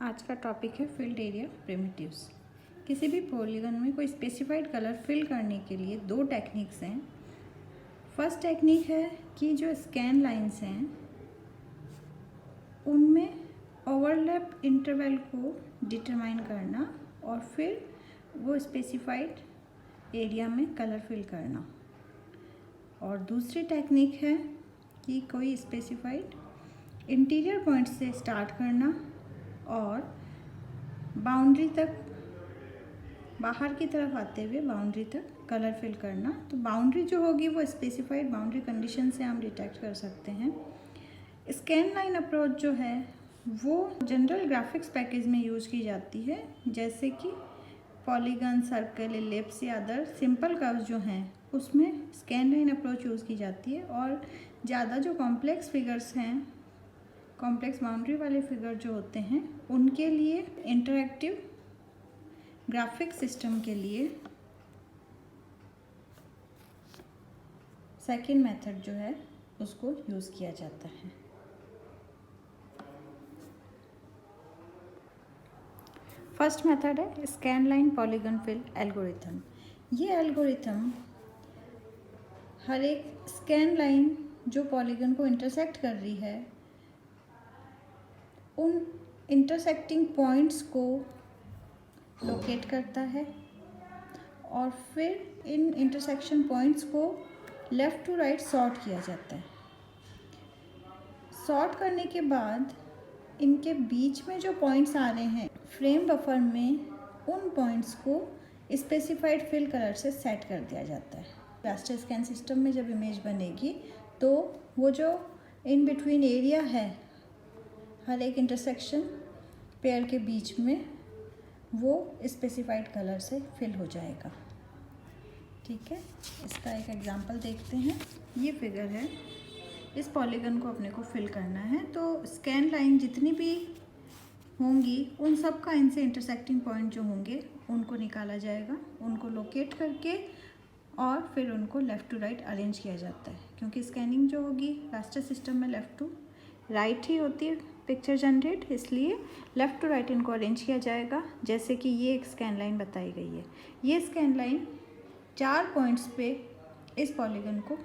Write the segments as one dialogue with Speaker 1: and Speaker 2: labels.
Speaker 1: आज का टॉपिक है फील्ड एरिया प्रिमिटिव्स। किसी भी पॉलीगन में कोई स्पेसिफाइड कलर फिल करने के लिए दो टेक्निक्स हैं। फर्स्ट टेक्निक है कि जो स्कैन लाइंस हैं उनमें ओवरलैप इंटरवल को डिटरमाइन करना और फिर वो स्पेसिफाइड एरिया में कलर फिल करना। और दूसरी टेक्निक है कि कोई स्पेसिफाइड इंटीरियर पॉइंट से स्टार्ट करना और बाउंड्री तक, बाहर की तरफ आते हुए बाउंड्री तक कलर फिल करना। तो बाउंड्री जो होगी वो स्पेसिफाइड बाउंड्री कंडीशन से हम डिटेक्ट कर सकते हैं। स्कैन लाइन अप्रोच जो है वो जनरल ग्राफिक्स पैकेज में यूज़ की जाती है, जैसे कि पॉलीगन, सर्कल, एलिप्स या अदर सिंपल कर्व्स जो हैं उसमें स्कैन लाइन अप्रोच यूज़ की जाती है। और ज़्यादा जो कॉम्प्लेक्स फिगर्स हैं, कॉम्प्लेक्स बाउंड्री वाले फिगर जो होते हैं, उनके लिए इंटरैक्टिव ग्राफिक सिस्टम के लिए सेकंड मेथड जो है उसको यूज़ किया जाता है। फर्स्ट मेथड है scan line polygon fill algorithm. ये एल्गोरिथम हर एक स्कैन लाइन जो पॉलीगन को इंटरसेक्ट कर रही है उन इंटरसेक्टिंग पॉइंट्स को लोकेट करता है और फिर इन इंटरसेक्शन पॉइंट्स को लेफ़्ट टू राइट सॉर्ट किया जाता है। सॉर्ट करने के बाद इनके बीच में जो पॉइंट्स आ रहे हैं फ्रेम बफर में, उन पॉइंट्स को स्पेसिफाइड फिल कलर से सेट कर दिया जाता है। रास्टर स्कैन सिस्टम में जब इमेज बनेगी तो वो जो इन बिटवीन एरिया है हर एक इंटरसेक्शन पेयर के बीच में, वो स्पेसिफाइड कलर से फिल हो जाएगा। ठीक है, इसका एक एग्जांपल देखते हैं। ये फिगर है, इस पॉलीगन को अपने को फिल करना है। तो स्कैन लाइन जितनी भी होंगी उन सब का इनसे इंटरसेक्टिंग पॉइंट जो होंगे उनको निकाला जाएगा, उनको लोकेट करके और फिर उनको लेफ़्ट टू राइट अरेंज किया जाता है। क्योंकि स्कैनिंग जो होगी रास्टर सिस्टम में लेफ़्ट टू राइट ही होती है पिक्चर जनरेट, इसलिए लेफ़्ट टू राइट इनको अरेंज किया जाएगा। जैसे कि ये एक स्कैन लाइन बताई गई है। ये स्कैन लाइन 4 पॉइंट्स पे इस पॉलीगन को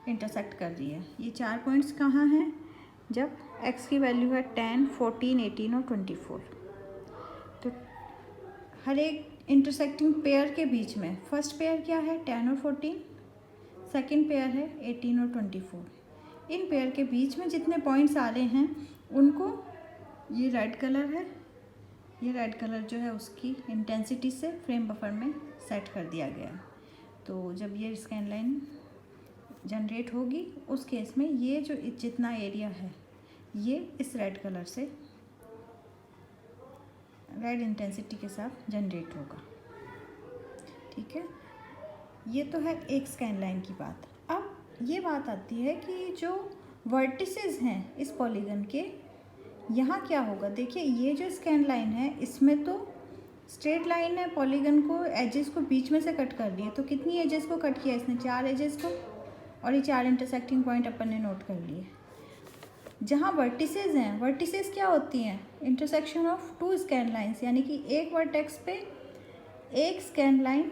Speaker 1: इंटरसेक्ट कर रही है। ये 4 पॉइंट्स कहाँ हैं? जब x की वैल्यू है 10, 14, 18 और 24। तो हर एक इंटरसेक्टिंग पेयर के बीच में फर्स्ट पेयर क्या है? 10 और 14। सेकेंड पेयर है 18 और 24। इन पेयर के बीच में जितने पॉइंट्स आ रहे हैं उनको, ये रेड कलर है, ये रेड कलर जो है उसकी इंटेंसिटी से फ्रेम बफर में सेट कर दिया गया है। तो जब ये स्कैन लाइन जनरेट होगी उस केस में ये जो जितना एरिया है ये इस रेड कलर से, रेड इंटेंसिटी के साथ जनरेट होगा। ठीक है, ये तो है एक स्कैन लाइन की बात। अब ये बात आती है कि जो वर्टिसेस हैं इस पॉलीगन के, यहाँ क्या होगा? देखिए, ये जो स्कैन लाइन है इसमें तो स्ट्रेट लाइन है, पॉलीगन को एजेस को बीच में से कट कर रही है। तो कितनी एजेस को कट किया इसने? 4 एजेस को, और ये 4 इंटरसेक्टिंग पॉइंट अपन ने नोट कर लिए। जहाँ वर्टिसेस हैं, वर्टिसेस क्या होती हैं? इंटरसेक्शन ऑफ 2 स्कैन लाइन्स, यानी कि एक वर्टेक्स पे एक स्कैन लाइन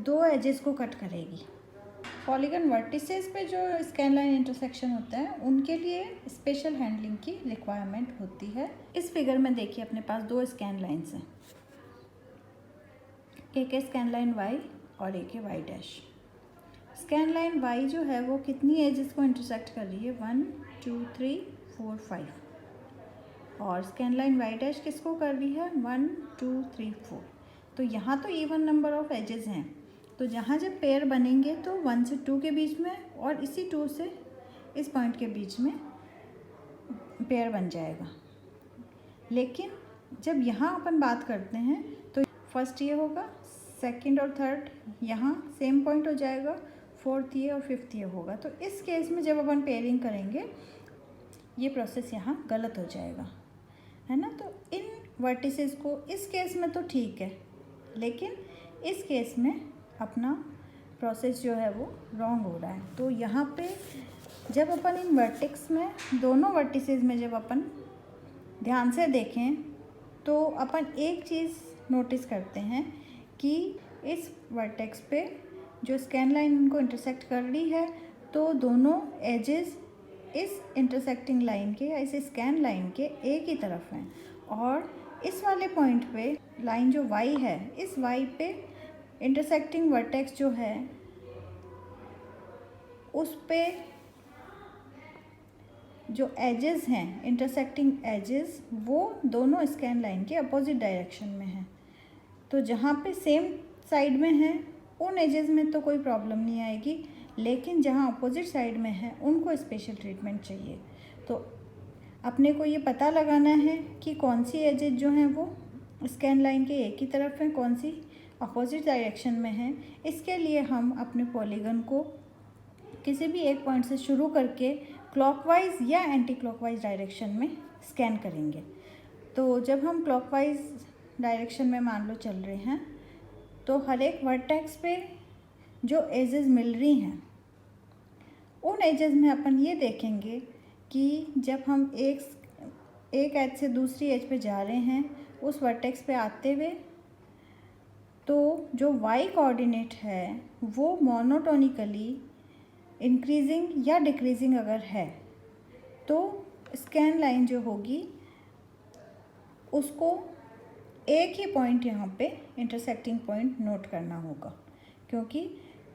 Speaker 1: 2 एजेस को कट करेगी। पॉलीगन वर्टिसेस पे जो स्कैन लाइन इंटरसेक्शन होता है उनके लिए स्पेशल हैंडलिंग की रिक्वायरमेंट होती है। इस फिगर में देखिए अपने पास 2 स्कैन लाइन्स हैं, एक है स्कैन लाइन y और एक है y dash. Scan line y जो है वो कितनी एजेस को इंटरसेक्ट कर रही है? 1, 2, 3, 4, 5। और स्कैन लाइन y डैश किसको कर रही है? 1, 2, 3, 4। तो यहाँ तो इवन नंबर ऑफ एजेस हैं। तो जहाँ जब पेयर बनेंगे तो 1 से 2 के बीच में और इसी 2 से इस पॉइंट के बीच में पेयर बन जाएगा। लेकिन जब यहाँ अपन बात करते हैं तो फर्स्ट ये होगा, सेकंड और थर्ड यहाँ सेम पॉइंट हो जाएगा, फोर्थ ये और फिफ्थ ये होगा। तो इस केस में जब अपन पेयरिंग करेंगे ये प्रोसेस यहाँ गलत हो जाएगा, है ना। तो इन वर्टिसेस को इस केस में तो ठीक है, लेकिन इस केस में अपना प्रोसेस जो है वो रॉन्ग हो रहा है। तो यहाँ पे जब अपन इन वर्टेक्स में, दोनों वर्टिसेस में जब अपन ध्यान से देखें तो अपन एक चीज़ नोटिस करते हैं कि इस वर्टेक्स पे जो स्कैन लाइन इनको इंटरसेक्ट कर रही है, तो दोनों एजेस इस इंटरसेक्टिंग लाइन के या इस स्कैन लाइन के एक ही तरफ हैं, और इस वाले पॉइंट पे लाइन जो y है, इस y पे इंटरसेक्टिंग वर्टेक्स जो है उस पे जो एजेस हैं, इंटरसेक्टिंग एजेस, वो दोनों स्कैन लाइन के अपोजिट डायरेक्शन में हैं। तो जहाँ पे सेम साइड में है उन एजेस में तो कोई प्रॉब्लम नहीं आएगी, लेकिन जहाँ अपोजिट साइड में है उनको स्पेशल ट्रीटमेंट चाहिए। तो अपने को ये पता लगाना है कि कौन सी एजेस जो हैं वो स्कैन लाइन के एक ही तरफ हैं, कौन सी अपोजिट डायरेक्शन में है। इसके लिए हम अपने पॉलीगन को किसी भी एक पॉइंट से शुरू करके क्लॉकवाइज या एंटी क्लॉकवाइज डायरेक्शन में स्कैन करेंगे। तो जब हम क्लॉकवाइज डायरेक्शन में मान लो चल रहे हैं, तो हर एक वर्टेक्स पे जो एजेस मिल रही हैं उन एजेस में अपन ये देखेंगे कि जब हम एक एज से दूसरी एज पे जा रहे हैं उस वर्टेक्स पे आते हुए, तो जो y कोऑर्डिनेट है वो मोनोटोनिकली इंक्रीजिंग या डिक्रीजिंग अगर है, तो स्कैन लाइन जो होगी उसको एक ही पॉइंट यहाँ पे इंटरसेक्टिंग पॉइंट नोट करना होगा, क्योंकि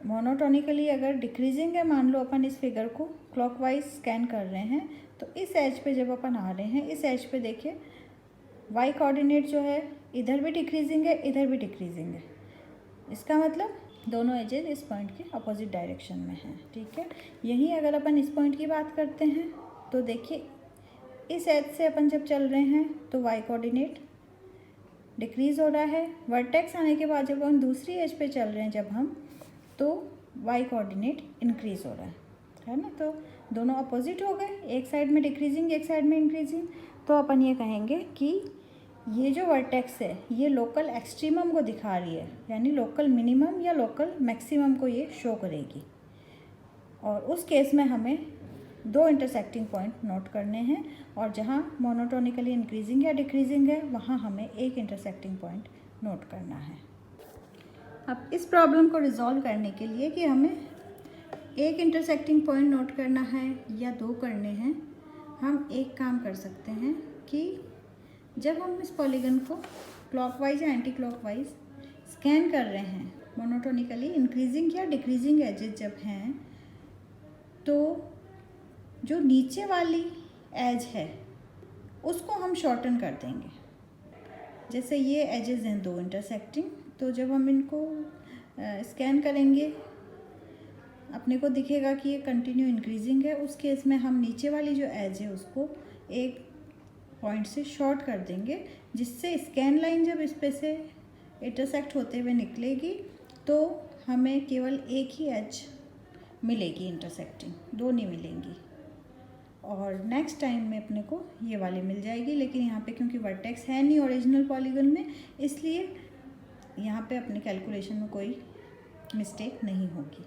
Speaker 1: मोनोटोनिकली अगर डिक्रीजिंग है, मान लो अपन इस फिगर को क्लॉकवाइज स्कैन कर रहे हैं, तो इस एज पे जब अपन आ रहे हैं, इस एज पे देखिए y कोऑर्डिनेट जो है इधर भी डिक्रीजिंग है, इधर भी डिक्रीजिंग है। इसका मतलब दोनों एजेस इस पॉइंट के अपोजिट डायरेक्शन में हैं, ठीक है। यही अगर अपन इस पॉइंट की बात करते हैं, तो देखिए इस एज से अपन जब चल रहे हैं तो y कोऑर्डिनेट डिक्रीज़ हो रहा है। वर्टेक्स आने के बाद जब हम दूसरी एज पे चल रहे हैं जब हम, तो y कोऑर्डिनेट इंक्रीज़ हो रहा है ना। तो दोनों अपोजिट हो गए, एक साइड में डिक्रीजिंग, एक साइड में इंक्रीजिंग। तो अपन ये कहेंगे कि ये जो वर्टेक्स है ये लोकल एक्सट्रीमम को दिखा रही है, यानी लोकल मिनिमम या लोकल मैक्सिमम को ये शो करेगी। और उस केस में हमें दो इंटरसेक्टिंग पॉइंट नोट करने हैं, और जहाँ मोनोटोनिकली इंक्रीजिंग या डिक्रीजिंग है वहाँ हमें एक इंटरसेक्टिंग पॉइंट नोट करना है। अब इस प्रॉब्लम को रिजॉल्व करने के लिए कि हमें एक इंटरसेक्टिंग पॉइंट नोट करना है या दो करने हैं, हम एक काम कर सकते हैं कि जब हम इस पॉलीगन को क्लॉकवाइज या एंटी क्लॉकवाइज स्कैन कर रहे हैं, मोनोटोनिकली इंक्रीजिंग या डिक्रीजिंग एजेस जब हैं, तो जो नीचे वाली एज है उसको हम शॉर्टन कर देंगे। जैसे ये एजेस हैं दो इंटरसेक्टिंग, तो जब हम इनको स्कैन करेंगे अपने को दिखेगा कि ये कंटिन्यू इंक्रीजिंग है। उस केस में हम नीचे वाली जो एज है उसको एक पॉइंट से शॉर्ट कर देंगे, जिससे स्कैन लाइन जब इस पे से इंटरसेक्ट होते हुए निकलेगी तो हमें केवल एक ही एज मिलेगी इंटरसेक्टिंग, दो नहीं मिलेंगी। और नेक्स्ट टाइम में अपने को ये वाली मिल जाएगी, लेकिन यहाँ पे क्योंकि वर्टेक्स है नहीं ओरिजिनल पॉलीगन में, इसलिए यहाँ पे अपने कैलकुलेशन में कोई मिस्टेक नहीं होगी।